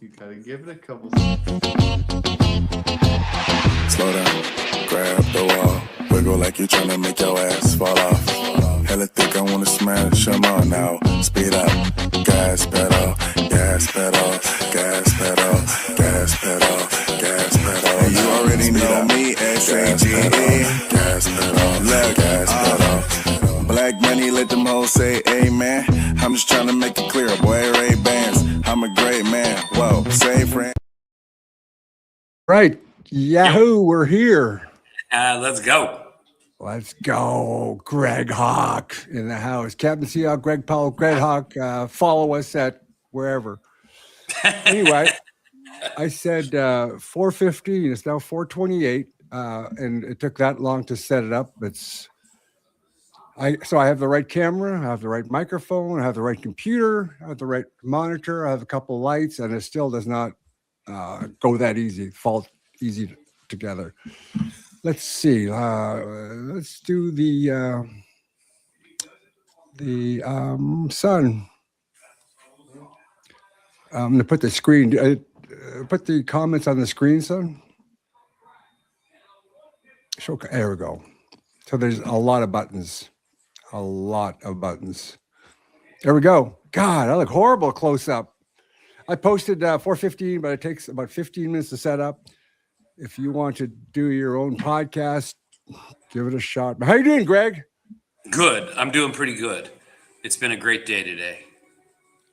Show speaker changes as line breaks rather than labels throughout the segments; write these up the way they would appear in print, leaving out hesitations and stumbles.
You gotta give it a couple.
Slow down, grab the wall, wiggle like you're trying to make your ass fall off. Hella thick, I wanna smash them all now. Speed up, gas pedal, gas pedal, gas pedal, gas pedal, gas pedal. And you already know me, S-A-G-E. Gas pedal, gas pedal. Black money, let them hoes say amen. I'm just trying to make it clear, boy, Ray-Bans. I'm a great man, whoa, say friend.
Right. Yahoo, we're here.
Let's go.
Let's go. Greg Hawk in the house. Captain Seahawk, Greg Powell, Greg Hawk. Follow us at wherever. Anyway, I said 4:15. It's now 4:28, and it took that long to set it up. So I have the right camera, I have the right microphone, I have the right computer, I have the right monitor, I have a couple of lights, and it still does not go that easy, fall easy together. Let's see. Let's do the sun. I'm going to put the screen. Put the comments on the screen, son. There we go. So there's a lot of buttons. A lot of buttons. There we go. God, I look horrible close up. I posted 4:15, but it takes about 15 minutes to set up. If you want to do your own podcast, give it a shot. How you doing, Greg?
Good. I'm doing pretty good. It's been a great day today.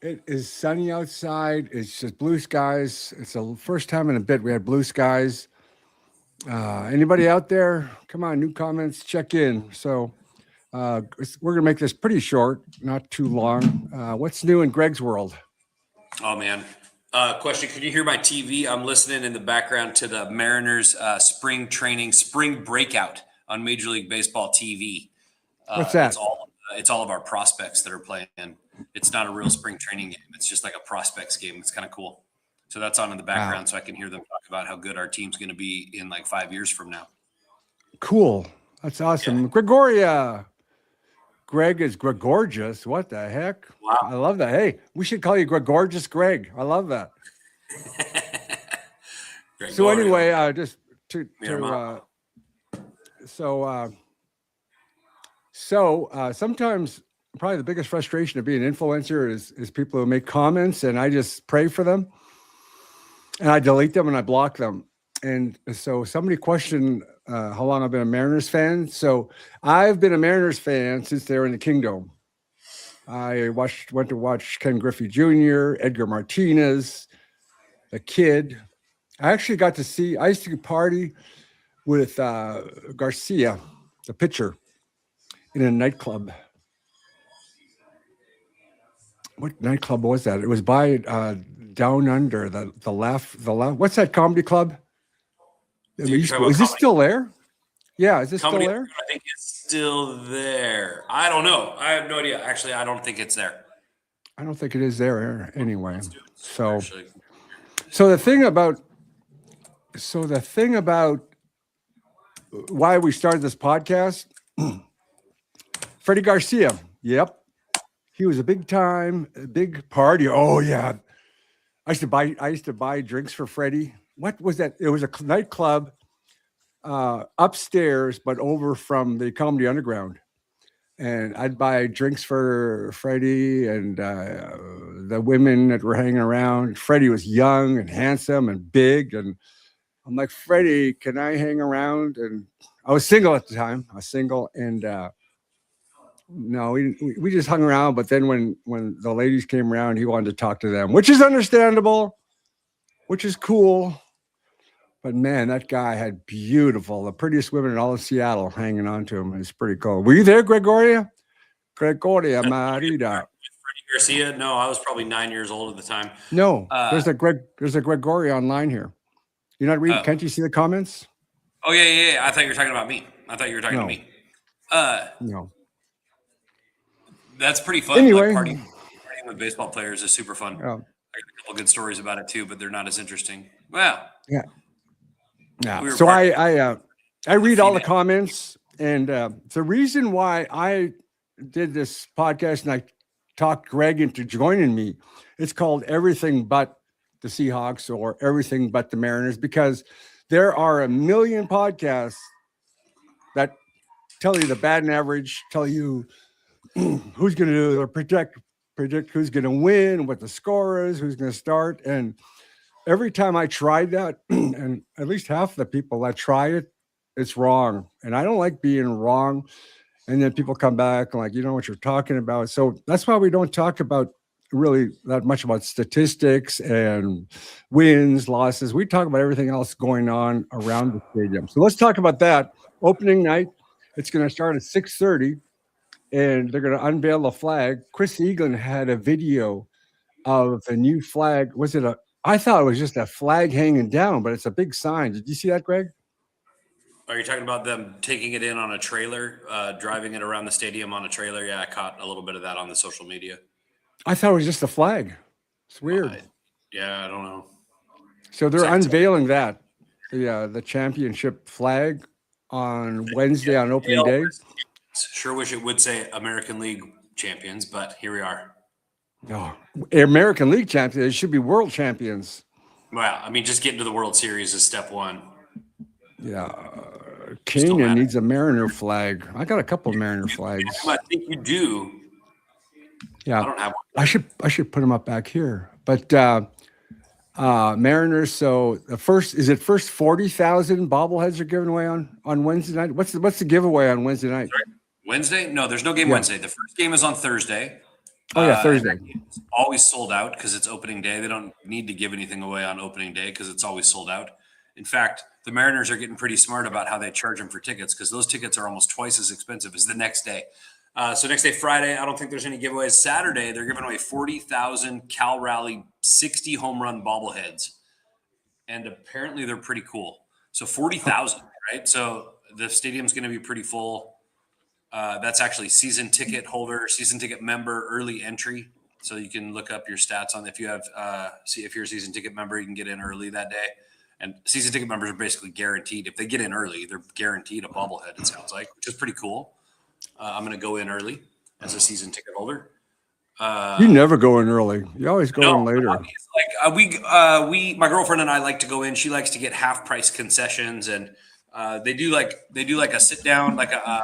It is sunny outside. It's just blue skies. It's the first time in a bit we had blue skies. Anybody out there? Come on, new comments, check in. So we're going to make this pretty short, not too long. What's new in Greg's world?
Oh, man. Question, can you hear my TV? I'm listening in the background to the Mariners spring breakout on Major League Baseball TV.
What's that?
It's all of our prospects that are playing. It's not a real spring training game. It's just like a prospects game. It's kind of cool. So that's on in the background. Wow. So I can hear them talk about how good our team's going to be in like 5 years from now.
Cool. That's awesome. Yeah. Gregoria. Greg is Gregorgeous. What the heck?
Wow.
I love that. Hey, we should call you Gregorgeous Greg. I love that. So anyway, sometimes probably the biggest frustration of being an influencer is people who make comments and I just pray for them and I delete them and I block them. And so somebody questioned how long I've been a Mariners fan. So I've been a Mariners fan since they were in the Kingdom. I went to watch Ken Griffey Jr., Edgar Martinez, the kid. I actually got to see, I used to party with Garcia, the pitcher, in a nightclub. What nightclub was that? It was by Down Under, the left. What's that comedy club? Is this still there? Yeah, is this still there?
I think it's still there. I don't know. I have no idea. Actually, I don't think it's there.
I don't think it is there anyway. So the thing about why we started this podcast, Freddie Garcia. Yep. He was a big party. Oh yeah. I used to buy drinks for Freddie. What was that? It was a nightclub upstairs, but over from the Comedy Underground. And I'd buy drinks for Freddie and the women that were hanging around. Freddie was young and handsome and big. And I'm like, Freddie, can I hang around? And I was single at the time. And no, we just hung around. But then when the ladies came around, he wanted to talk to them, which is understandable, which is cool. But man, that guy had the prettiest women in all of Seattle hanging on to him. It's pretty cool. Were you there, Gregoria? Gregoria Marida.
Freddie Garcia? No, I was probably 9 years old at the time.
No, there's a Gregoria online here. You're not reading? Can't you see the comments?
Oh yeah. I thought you were talking about me. I thought you were talking to me.
No.
That's pretty fun.
Anyway,
like partying with baseball players is super fun. I got a couple good stories about it too, but they're not as interesting. Well,
yeah. So I read all the comments, and the reason why I did this podcast and I talked Greg into joining me, it's called Everything But the Seahawks or everything but the Mariners, because there are a million podcasts that tell you the batting average, tell you who's going to do or predict who's going to win, what the score is, who's going to start. And every time I tried that, and at least half the people that try it, it's wrong. And I don't like being wrong. And then people come back and like, you know what you're talking about. So that's why we don't talk about really that much about statistics and wins, losses. We talk about everything else going on around the stadium. So let's talk about that. Opening night, it's going to start at 6:30, and they're going to unveil the flag. Chris Egan had a video of the new flag. I thought it was just a flag hanging down, but it's a big sign. Did you see that, Greg?
Are you talking about them taking it in on a trailer, driving it around the stadium on a trailer? Yeah, I caught a little bit of that on the social media.
I thought it was just a flag. It's weird.
I don't know.
So they're unveiling that, the championship flag on Wednesday on opening day.
Sure wish it would say American League champions, but here we are.
No, American League champions. It should be world champions.
Well, I mean, just getting to the World Series is step one.
Yeah. Canyon needs a Mariner flag. I got a couple of Mariner flags.
I think you do.
Yeah.
I don't have one.
I should put them up back here. But Mariners, so the first 40,000 bobbleheads are given away on Wednesday night? What's the giveaway on Wednesday night?
Sorry? Wednesday? No, there's no game Wednesday. The first game is on Thursday.
Oh, yeah, Thursday.
It's always sold out because it's opening day. They don't need to give anything away on opening day because it's always sold out. In fact, the Mariners are getting pretty smart about how they charge them for tickets because those tickets are almost twice as expensive as the next day. So next day, Friday, I don't think there's any giveaways. Saturday, they're giving away 40,000 Cal Raleigh 60 home run bobbleheads. And apparently they're pretty cool. So 40,000, right? So the stadium's going to be pretty full. That's actually season ticket holder, season ticket member, early entry. So you can look up your stats on if you have, if you're a season ticket member, you can get in early that day. And season ticket members are basically guaranteed. If they get in early, they're guaranteed a bobblehead, it sounds like, which is pretty cool. I'm going to go in early as a season ticket holder.
You never go in early. You always go in later.
Like my girlfriend and I like to go in. She likes to get half price concessions, and they do like a sit down, like a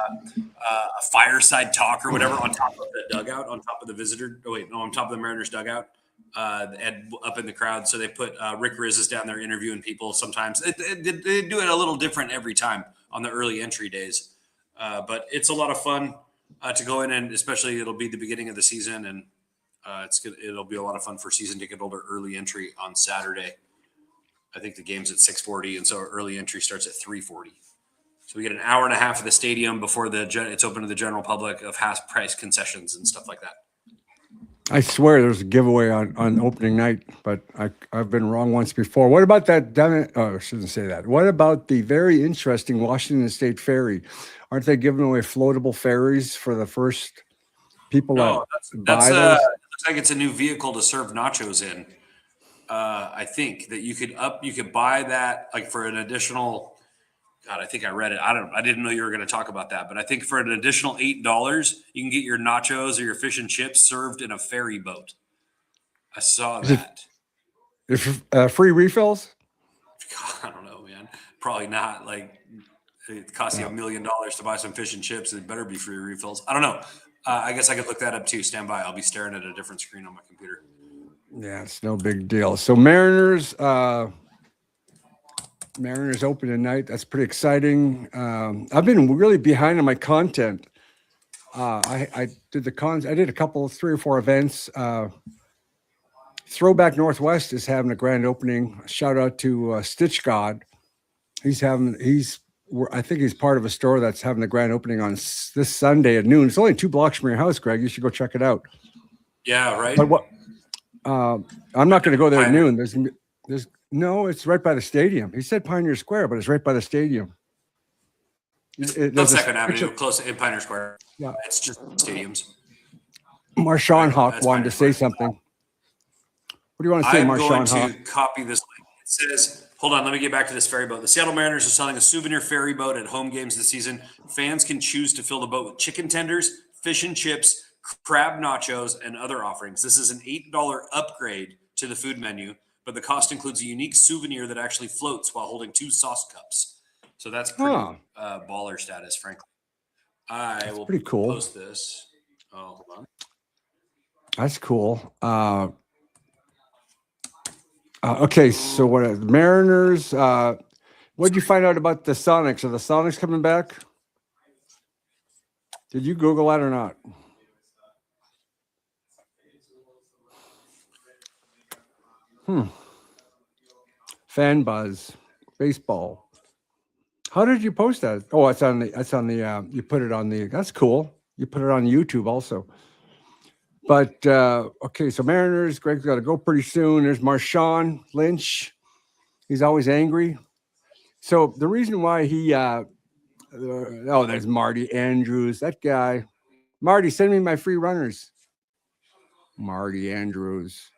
fireside talk or whatever on top of the dugout, on top of the visitor. Oh wait, no, on top of the Mariners dugout, and up in the crowd. So they put Rick Rizzs down there interviewing people. Sometimes they do it a little different every time on the early entry days. But it's a lot of fun to go in, and especially it'll be the beginning of the season, and it'll be a lot of fun for season ticket holder early entry on Saturday. I think the game's at 6:40, and so early entry starts at 3:40. So we get an hour and a half of the stadium before it's open to the general public of half price concessions and stuff like that.
I swear there's a giveaway on opening night, but I've been wrong once before. What about that? I shouldn't say that. What about the very interesting Washington State Ferry? Aren't they giving away floatable ferries for the first people that buy those?
It looks like it's a new vehicle to serve nachos in. I think that you could buy that like for an additional. God, I think I read it. I didn't know you were going to talk about that, but I think for an additional $8, you can get your nachos or your fish and chips served in a ferry boat. I saw that.
Free refills?
God, I don't know, man. Probably not. Like it costs you $1 million to buy some fish and chips. It better be free refills. I don't know. I guess I could look that up too. Stand by. I'll be staring at a different screen on my computer.
Yeah, it's no big deal. So Mariners open tonight. That's pretty exciting. I've been really behind on my content. I did a couple, 3 or 4 events. Throwback Northwest is having a grand opening. Shout out to Stitch God. I think he's part of a store that's having the grand opening on this Sunday at noon. It's only 2 blocks from your house, Greg. You should go check it out.
Yeah, right.
But what? I'm not going to go there at noon. No, it's right by the stadium. He said Pioneer Square, but it's right by the stadium.
It's Second Avenue, close in Pioneer Square.
Yeah,
it's just stadiums.
Marshawn Hawk wanted to say something. What do you want to say, Marshawn Hawk?
I'm going to copy this link. It says, hold on, let me get back to this ferry boat. The Seattle Mariners are selling a souvenir ferry boat at home games this season. Fans can choose to fill the boat with chicken tenders, fish and chips, crab nachos, and other offerings. This is an $8 upgrade to the food menu. but the cost includes a unique souvenir that actually floats while holding 2 sauce cups. So that's pretty baller status, frankly. I will
pretty cool.
post this. Oh, hold on.
That's cool. Okay, so what are the Mariners? What did you find out about the Sonics? Are the Sonics coming back? Did you Google that or not? Fan buzz, baseball. How did you post that? Oh, it's on the. You put it on the. That's cool. You put it on YouTube also. But okay, so Mariners. Greg's got to go pretty soon. There's Marshawn Lynch. He's always angry. So the reason why he. There's Marty Andrews. That guy. Marty, send me my free runners. Marty Andrews.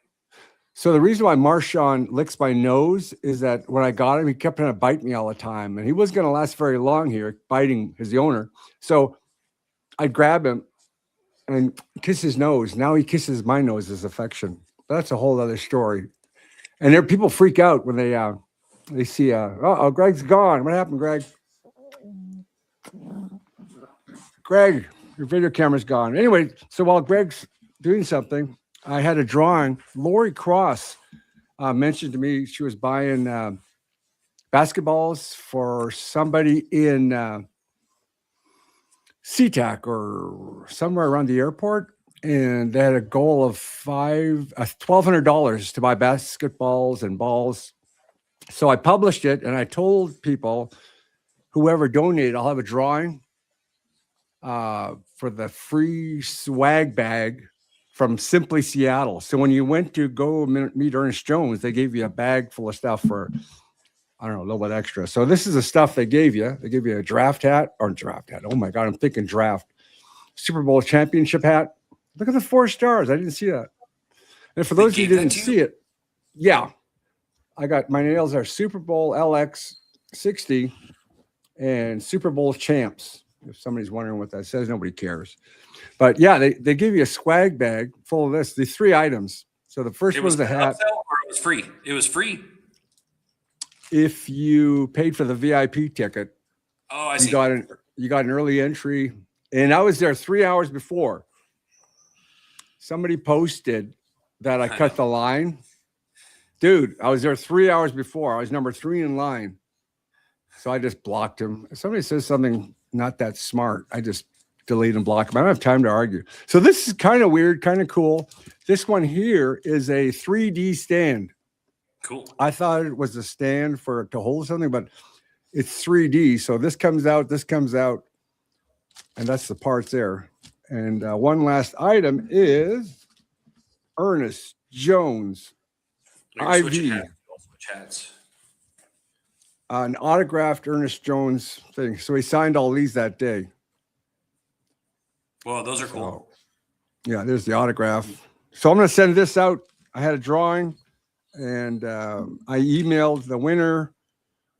So the reason why Marshawn licks my nose is that when I got him, he kept trying to bite me all the time. And he wasn't going to last very long here, biting his owner. So I'd grab him and kiss his nose. Now he kisses my nose as affection. That's a whole other story. And there, people freak out when they see, Greg's gone. What happened, Greg? Greg, your video camera's gone. Anyway, so while Greg's doing something, I had a drawing. Lori Cross mentioned to me she was buying basketballs for somebody in SeaTac or somewhere around the airport. And they had a goal of $1,200 to buy basketballs and balls. So I published it and I told people, whoever donated, I'll have a drawing for the free swag bag from Simply Seattle. So when you went to go meet Ernest Jones, they gave you a bag full of stuff for, I don't know, a little bit extra. So this is the stuff they gave you. They gave you a draft hat. Oh my God, I'm thinking draft. Super Bowl championship hat. Look at the 4 stars. I didn't see that. And for those of you who didn't see it, yeah, I got my nails are Super Bowl LX 60 and Super Bowl champs. If somebody's wondering what that says, nobody cares. But yeah, they give you a swag bag full of this. The 3 items. So the first one was the hat.
Or it was free. It was free.
If you paid for the VIP ticket,
I see.
You got an early entry, and I was there 3 hours before. Somebody posted that I cut the line. Dude, I was there 3 hours before. I was number 3 in line. So I just blocked him. If somebody says something not that smart, I just delete and block them. I don't have time to argue. So this is kind of weird, kind of cool. This one here is a 3D stand.
Cool.
I thought it was a stand to hold something, but it's 3D. So this comes out, and that's the parts there. And one last item is Ernest Jones IV. An autographed Ernest Jones thing. So he signed all these that day.
Well, those are cool.
Yeah, there's the autograph. So I'm going to send this out. I had a drawing, and I emailed the winner.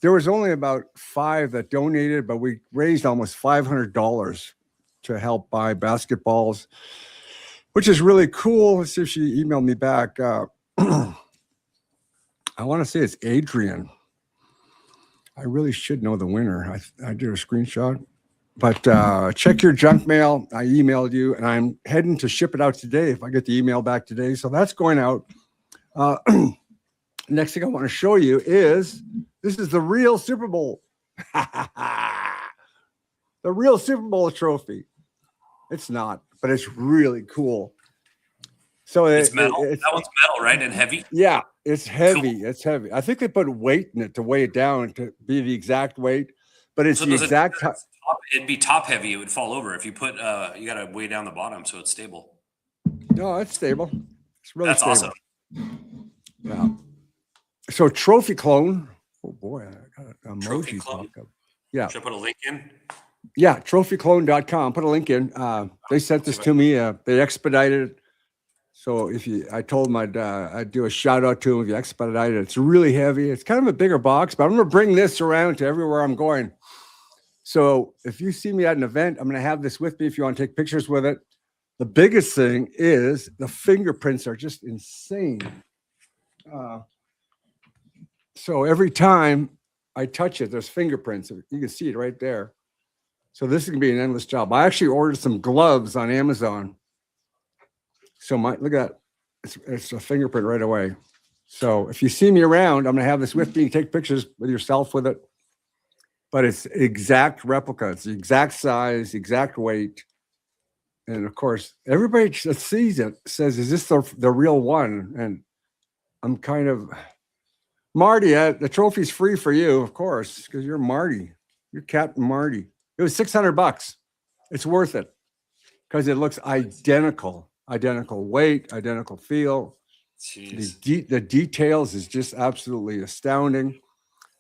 There was only about 5 that donated, but we raised almost $500 to help buy basketballs, which is really cool. Let's see if she emailed me back. I want to say it's Adrian. I really should know the winner. I did a screenshot. But check your junk mail. I emailed you, and I'm heading to ship it out today if I get the email back today. So that's going out. Next thing I want to show you is this is the real Super Bowl. The real Super Bowl trophy. It's not, but it's really cool. So
it's metal. That one's metal, right? And heavy?
Yeah, it's heavy.
Cool.
It's heavy. I think they put weight in it to weigh it down to be the exact weight, but it's the exact type.
It'd be top heavy. It would fall over if you put. You got to weigh down the bottom so it's stable.
No, it's stable. It's really
That's
stable.
Awesome.
Yeah. So Trophy Clone. Oh boy, I got an
Trophy
emoji
Clone.
pop up. Yeah.
Should I put a link in?
Yeah, trophyclone.com. Put a link in. They sent this to me. They expedited it. So I told them I'd do a shout out to them if you expedite it. It's really heavy. It's kind of a bigger box, but I'm going to bring this around to everywhere I'm going. So if you see me at an event, I'm going to have this with me if you want to take pictures with it. The biggest thing is the fingerprints are just insane. So every time I touch it, there's fingerprints. You can see it right there. So this is gonna be an endless job. I actually ordered some gloves on Amazon. So look at that. It's a fingerprint right away. So if you see me around, I'm gonna have this with me. Take pictures with yourself with it. But it's exact replica. It's the exact size, exact weight. And of course, everybody that sees it says, is this the real one? And I'm kind of, Marty, the trophy's free for you, of course, because you're Marty. You're Captain Marty. It was $600. It's worth it because it looks identical weight, identical feel.
Jeez.
The details is just absolutely astounding.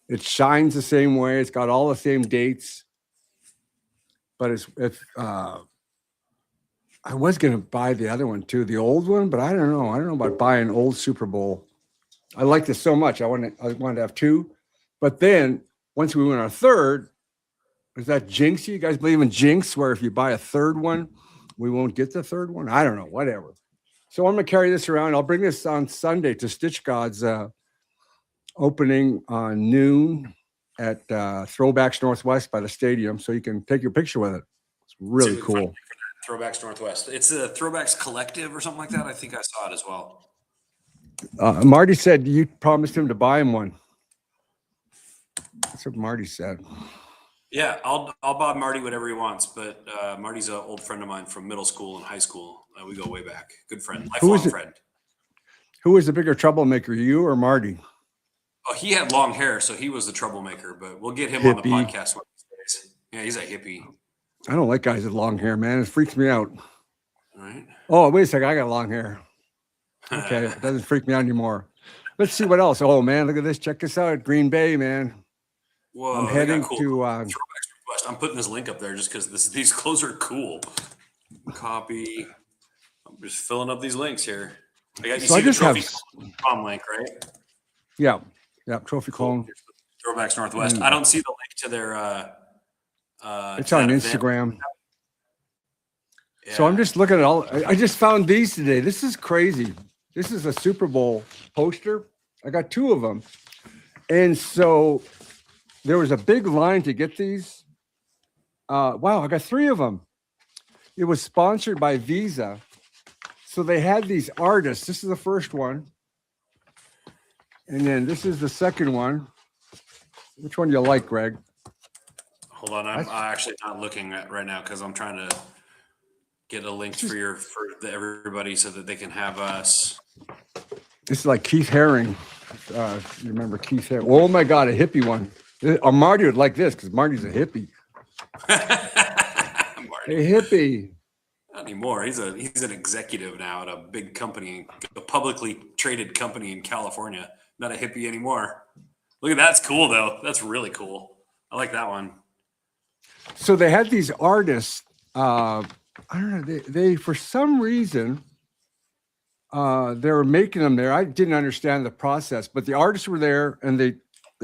It shines the same way. It's got all the same dates. But I was going to buy the other one too, the old one, but I don't know. I don't know about buying old Super Bowl. I like this so much. I wanted to have two. But then once we went our third, is that jinx? You guys believe in jinx, where if you buy a third one, we won't get the third one? I don't know, whatever. So I'm going to carry this around. I'll bring this on Sunday to Stitch God's opening on noon at Throwbacks Northwest by the stadium, so you can take your picture with it. It's really cool.
Throwbacks Northwest. It's the Throwbacks Collective or something like that. I think I saw it as well.
Marty said you promised him to buy him one. That's what Marty said.
Yeah, I'll buy Marty whatever he wants, but Marty's an old friend of mine from middle school and high school. We go way back. Good friend, lifelong friend.
Who was the bigger troublemaker, you or Marty?
Oh, he had long hair, so he was the troublemaker, but we'll get him on the podcast one of these days. Yeah, he's a hippie.
I don't like guys with long hair, man. It freaks me out.
All right.
Oh, wait a second. I got long hair. Okay, it doesn't freak me out anymore. Let's see what else. Oh, man, look at this. Check this out. Green Bay, man.
Whoa,
I'm heading to
Throwbacks Northwest. I'm putting this link up there just because these clothes are cool. Copy. I'm just filling up these links here. You see the Trophy.com link, right?
Yeah. Trophy Clone.
Throwbacks Northwest. I don't see the link to their
it's on Instagram. Yeah. So I'm just looking at all. I just found these today. This is crazy. This is a Super Bowl poster. I got two of them. And so there was a big line to get these. Wow, I got three of them. It was sponsored by Visa. So they had these artists. This is the first one. And then this is the second one. Which one do you like, Greg?
Hold on. I'm actually not looking at right now because I'm trying to get a link for everybody so that they can have us.
This is like Keith Haring. You remember Keith Haring? Oh my God, a hippie one. Marty would like this because Marty's a hippie.
Marty.
A hippie.
Not anymore. He's an executive now at a big company, a publicly traded company in California. Not a hippie anymore. Look at that's cool though. That's really cool. I like that one.
So they had these artists. I don't know. They for some reason they were making them there. I didn't understand the process, but the artists were there, and they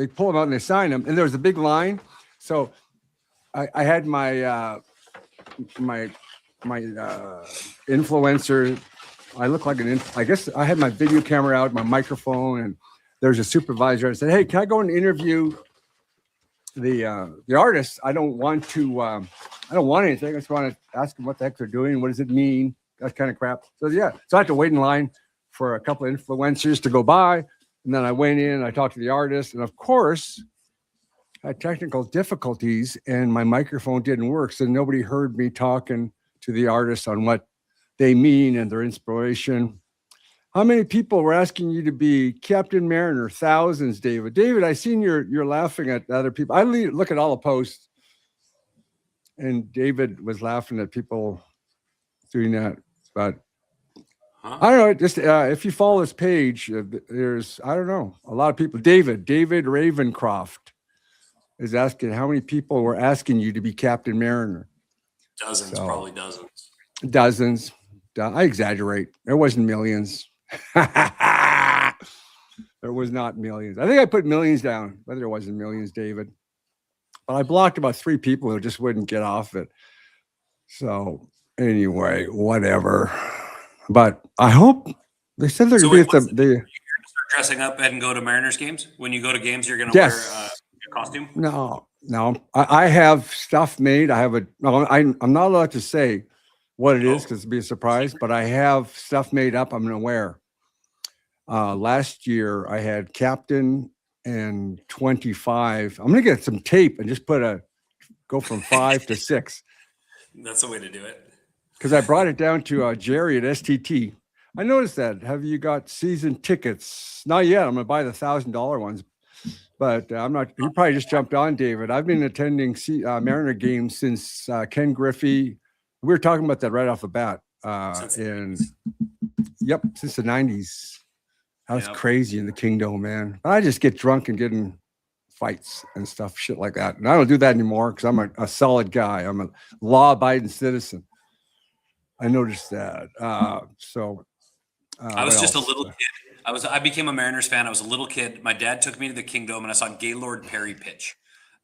pull them out and they sign them. And there was a big line. So I had my influencer. I look like I guess I had my video camera out, my microphone, and there's a supervisor. I said, "Hey, can I go and interview the artist? I don't want anything. I just want to ask them what the heck they're doing. What does it mean? That kind of crap." So yeah, so I had to wait in line for a couple of influencers to go by, and then I went in. I talked to the artist, and of course, I had technical difficulties, and my microphone didn't work, so nobody heard me talking to the artist on what they mean and their inspiration. How many people were asking you to be Captain Mariner? Thousands, David. David, I seen you're laughing at other people. I look at all the posts, and David was laughing at people doing that. But I don't know. Just if you follow this page, there's a lot of people. David Ravencroft is asking how many people were asking you to be Captain Mariner.
Dozens, probably dozens.
Dozens. I exaggerate. There wasn't millions. There was not millions. I think I put millions down, but there wasn't millions, David. But I blocked about 3 people who just wouldn't get off it. So anyway, whatever. But I hope they said they're going to be at the. You're going to start
dressing up and go to Mariners games? When you go to games, you're going to
Yes.
wear a costume?
No. I have stuff made. I have I'm not allowed to say what it is because it'd be a surprise, but I have stuff made up I'm going to wear. Last year I had Captain and 25. I'm going to get some tape and just go from 5 to 6.
That's the way to do it.
Because I brought it down to Jerry at STT. I noticed that. Have you got season tickets? Not yet. I'm going to buy the $1,000 ones. But I'm not. You probably just jumped on, David. I've been attending Mariner games since Ken Griffey. We were talking about that right off the bat. Since the 90s. That was crazy in the Kingdom, man. I just get drunk and get in fights and stuff, shit like that. And I don't do that anymore because I'm a solid guy. I'm a law-abiding citizen. I noticed that. I
was just a little kid. I became a Mariners fan. I was a little kid. My dad took me to the Kingdom, and I saw Gaylord Perry pitch.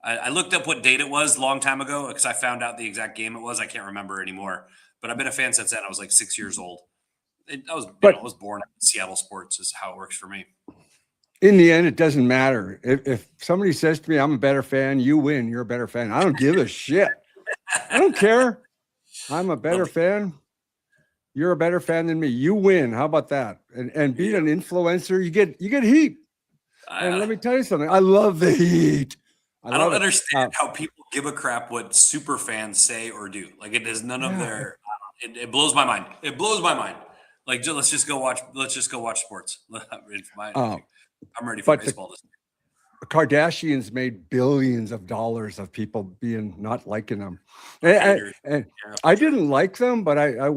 I looked up what date it was a long time ago because I found out the exact game it was. I can't remember anymore. But I've been a fan since then. I was like 6 years old. I was born in Seattle sports is how it works for me.
In the end, it doesn't matter. If somebody says to me, I'm a better fan, you win, you're a better fan. I don't give a shit. I don't care. I'm a better fan. You're a better fan than me. You win. How about that? And being an influencer, you get heat. And let me tell you something. I love the heat.
I don't understand how people give a crap what super fans say or do. Like it is none of their. It blows my mind. It blows my mind. Like let's just go watch sports. I'm ready for baseball this year.
The Kardashians made billions of dollars of people being not liking them. And I didn't like them, but I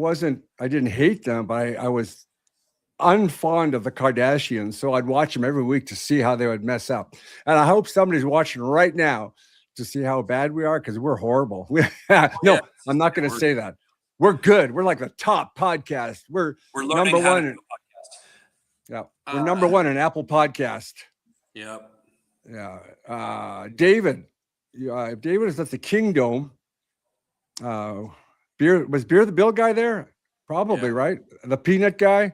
didn't hate them, but I was unfond of the Kardashians. So I'd watch them every week to see how they would mess up. And I hope somebody's watching right now to see how bad we are because we're horrible. I'm not going to say that. We're good. We're like the top podcast. We're number one. We're number one in Apple Podcast.
Yep.
Yeah. David is at the Kingdom. Was Beer the Bill guy there? Probably, right? The peanut guy.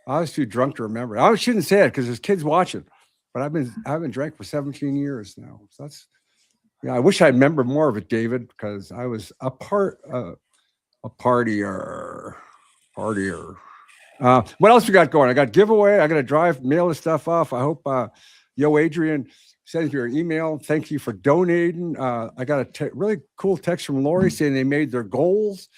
I was too drunk to remember. I shouldn't say it because there's kids watching, but I haven't drank for 17 years now. So I wish I remember more of it, David, because I was a partier. What else we got going? I got giveaway. I got to mail this stuff off. I hope Adrian sends me your email. Thank you for donating. I got a really cool text from Lori saying they made their goals.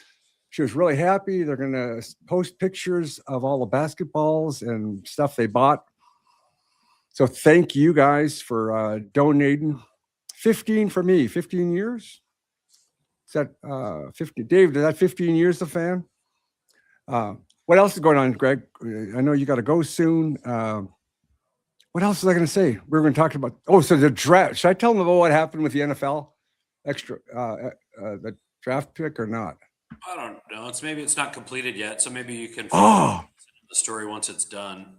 She was really happy. They're going to post pictures of all the basketballs and stuff they bought. So thank you guys for donating. 15 for me. 15 years? Is that 15? Dave, is that 15 years a fan? What else is going on, Greg? I know you got to go soon. What else was I going to say? We were going to talk about. So the draft. Should I tell them about what happened with the NFL? The draft pick or not?
I don't know. It's not completed yet, so maybe you can the story once it's done.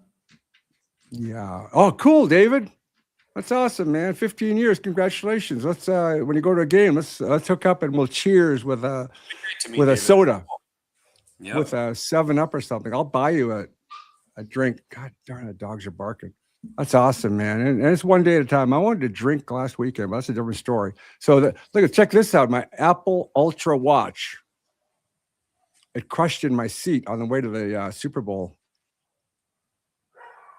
Yeah. Oh, cool, David. That's awesome, man. 15 years. Congratulations. Let's when you go to a game, let's hook up and we'll cheers with a soda. Yep. With a 7-Up or something. I'll buy you a drink. God darn, the dogs are barking. That's awesome, man. And it's one day at a time. I wanted to drink last weekend, but that's a different story. So check this out. My Apple Ultra watch. It crushed in my seat on the way to the Super Bowl.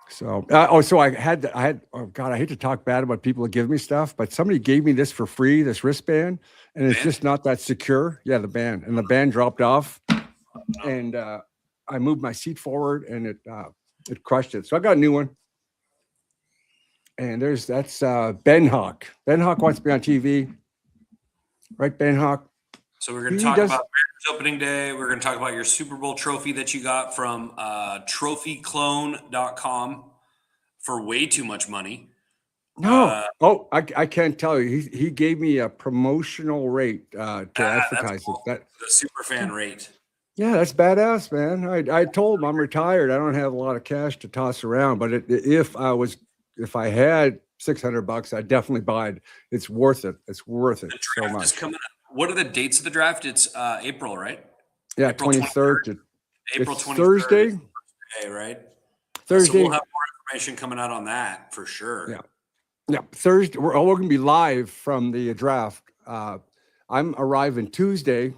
So, I had, oh God, I hate to talk bad about people who give me stuff, but somebody gave me this for free, this wristband, and it's just not that secure. Yeah, the band. And the band dropped off. And I moved my seat forward and it crushed it. So I got a new one. And that's Ben Hawk. Ben Hawk wants to be on TV. Right, Ben Hawk?
So we're going to talk about Mariners opening day. We're going to talk about your Super Bowl trophy that you got from trophyclone.com for way too much money.
No. I can't tell you. He gave me a promotional rate to advertise
cool.
it.
The super fan rate.
Yeah, that's badass, man. I told him I'm retired. I don't have a lot of cash to toss around, but if I had $600, I'd definitely buy it. It's worth it. It's worth it so much.
Is coming up. What are the dates of the draft? It's April, right?
Yeah,
April
23rd.
April 23rd.
Thursday.
Thursday, right?
Thursday.
So we'll have more information coming out on that for sure.
Yeah. Yeah, Thursday. We're going to be live from the draft. I'm arriving Tuesday,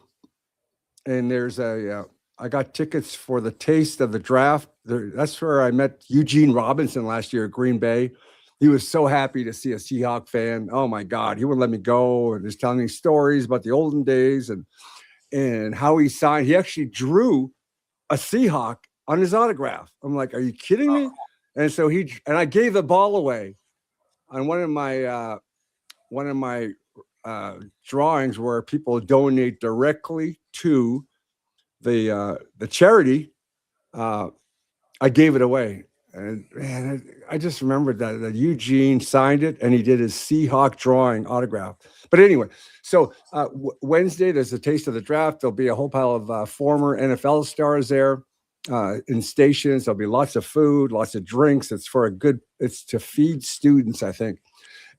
and there's I got tickets for the taste of the draft. That's where I met Eugene Robinson last year at Green Bay. He was so happy to see a Seahawk fan. Oh my God, he wouldn't let me go, and he's telling me stories about the olden days and how he signed. He actually drew a Seahawk on his autograph. I'm like, are you kidding me? And so I gave the ball away on one of my drawings where people donate directly to the charity. I gave it away, and man, I just remembered that Eugene signed it, and he did his Seahawk drawing autograph. But anyway, so Wednesday there's a taste of the draft. There'll be a whole pile of former NFL stars there in stations. There'll be lots of food, lots of drinks. It's to feed students, I think.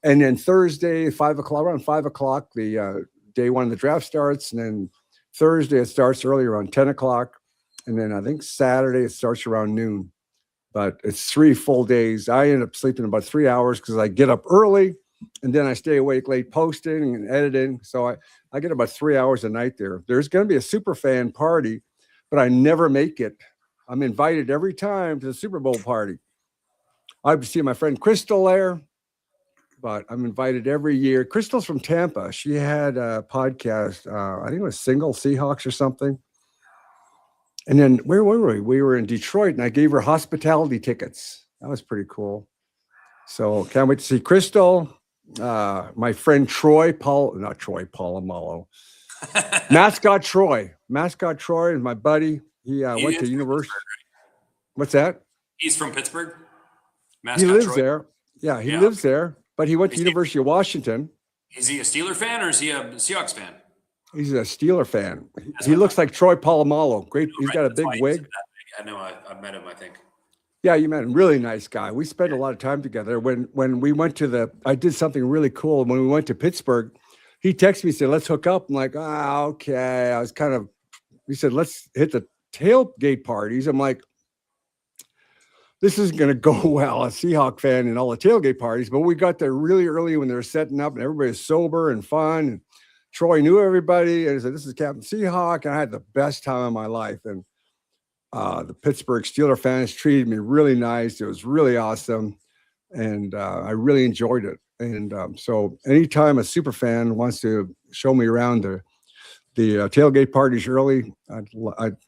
And then Thursday, around 5 o'clock, the day one of the draft starts. And then Thursday, it starts early around 10 o'clock. And then I think Saturday, it starts around noon. But it's 3 full days. I end up sleeping about 3 hours because I get up early and then I stay awake late posting and editing. So I get about 3 hours a night there. There's going to be a super fan party, but I never make it. I'm invited every time to the Super Bowl party. I've seen my friend Crystal there, but I'm invited every year. Crystal's from Tampa. She had a podcast. I think it was Single Seahawks or something. And then where were we? We were in Detroit, and I gave her hospitality tickets. That was pretty cool. So can't wait to see Crystal. My friend Polamalu. Mascot Troy is my buddy. He went to university. What's that?
He's from Pittsburgh.
He lives there. Yeah, he lives there. But he went to University of Washington.
Is he a Steeler fan or is he a Seahawks fan?
He's a Steeler fan. He looks like Troy Polamalu. Great. He's got a big wig.
I know. I met him, I think.
Yeah, you met him. Really nice guy. We spent a lot of time together. When we went to I did something really cool. When we went to Pittsburgh, he texted me and said, let's hook up. I'm like, okay. He said, let's hit the tailgate parties. I'm like, this isn't going to go well, a Seahawk fan and all the tailgate parties. But we got there really early when they were setting up and everybody was sober and fun. And Troy knew everybody. And he said, this is Captain Seahawk. And I had the best time of my life. And the Pittsburgh Steelers fans treated me really nice. It was really awesome. And I really enjoyed it. And so anytime a super fan wants to show me around the tailgate parties early,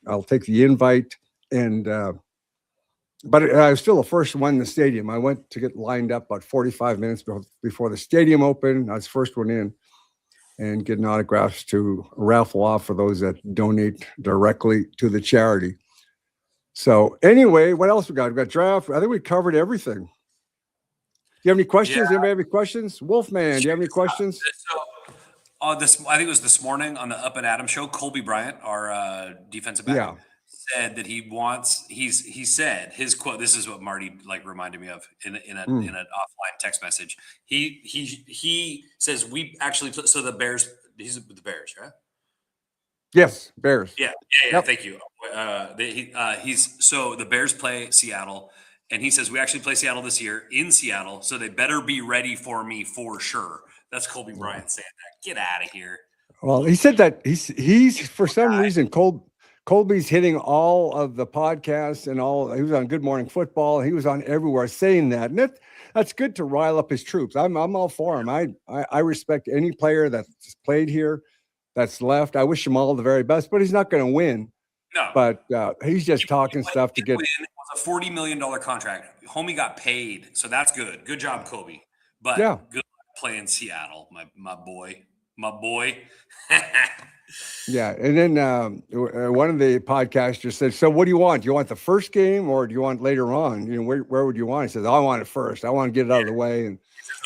I'll take the invite. And but I was still the first one in the stadium. I went to get lined up about 45 minutes before the stadium opened. I was the first one in and getting autographs to raffle off for those that donate directly to the charity. So anyway, what else we got? We got draft. I think we covered everything. Do you have any questions?
Yeah.
Anybody have any questions? Wolfman, do you have any questions?
So, I think it was this morning on the Up and Adam show, Colby Bryant, our defensive back, said that he said his quote. This is what Marty reminded me of in an offline text message. He says we actually so the Bears. He's with the Bears, right?
Yes, Bears.
Yeah. Yep. Thank you. So the Bears play Seattle, and he says we actually play Seattle this year in Seattle, so they better be ready for me for sure. That's Colby Bryant saying that. Get out of here. Well,
he said that he's for some reason Colby's hitting all of the podcasts and all. He was on Good Morning Football. He was on everywhere saying that, and that's good to rile up his troops. I'm all for him. I respect any player that's played here, that's left. I wish him all the very best, but he's not going to win. No, but he's just talking stuff to get.
It was a $40 million contract. Homie got paid, so that's good. Good job, Colby. But good playing Seattle, my boy.
Yeah, and then one of the podcasters said, "So what do you want? Do you want the first game or do you want later on? You know, where would you want?" He says, "I want it first. I want to get it out of the way and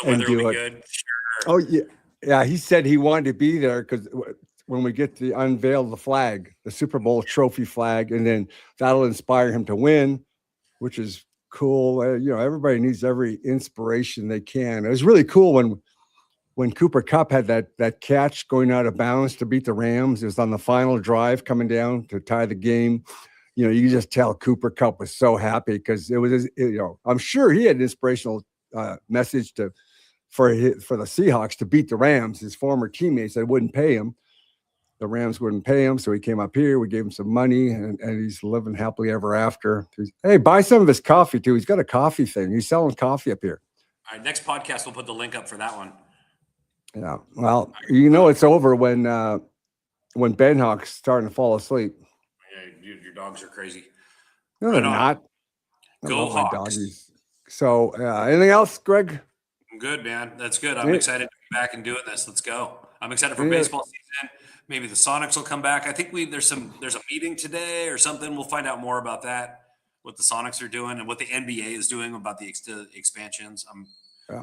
do it." Good. Sure. Oh yeah. He said he wanted to be there because when we get to unveil the flag, the Super Bowl trophy flag, and then that'll inspire him to win, which is cool. Everybody needs every inspiration they can. It was really cool when Cooper Kupp had that catch going out of bounds to beat the Rams. It was on the final drive coming down to tie the game. you know, you can just tell Cooper Kupp was so happy because it was, you know, I'm sure he had an inspirational message for the Seahawks to beat the Rams. His former teammates that wouldn't pay him. The Rams wouldn't pay him, so he came up here. We gave him some money, and he's living happily ever after. Hey, buy some of his coffee too. He's got a coffee thing. He's selling coffee up here.
All right, next podcast we'll put the link up for that one.
Yeah, well, you know it's over when Ben Hawk's starting to fall asleep.
Yeah, your dogs are crazy.
No, they're not.
Go Hawks.
So, anything else, Greg?
I'm good, man. That's good. I'm excited to be back and doing this. Let's go. I'm excited for baseball season. Maybe the Sonics will come back. I think there's a meeting today or something. We'll find out more about that, what the Sonics are doing and what the NBA is doing about the expansions.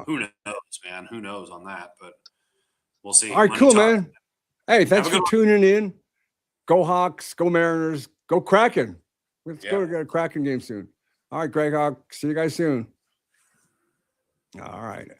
Who knows, man? Who knows on that? But we'll see.
All right, cool, man. Hey, thanks for tuning in. Go Hawks. Go Mariners. Go Kraken. Let's go to a Kraken game soon. All right, Greg Hawk. See you guys soon. All right.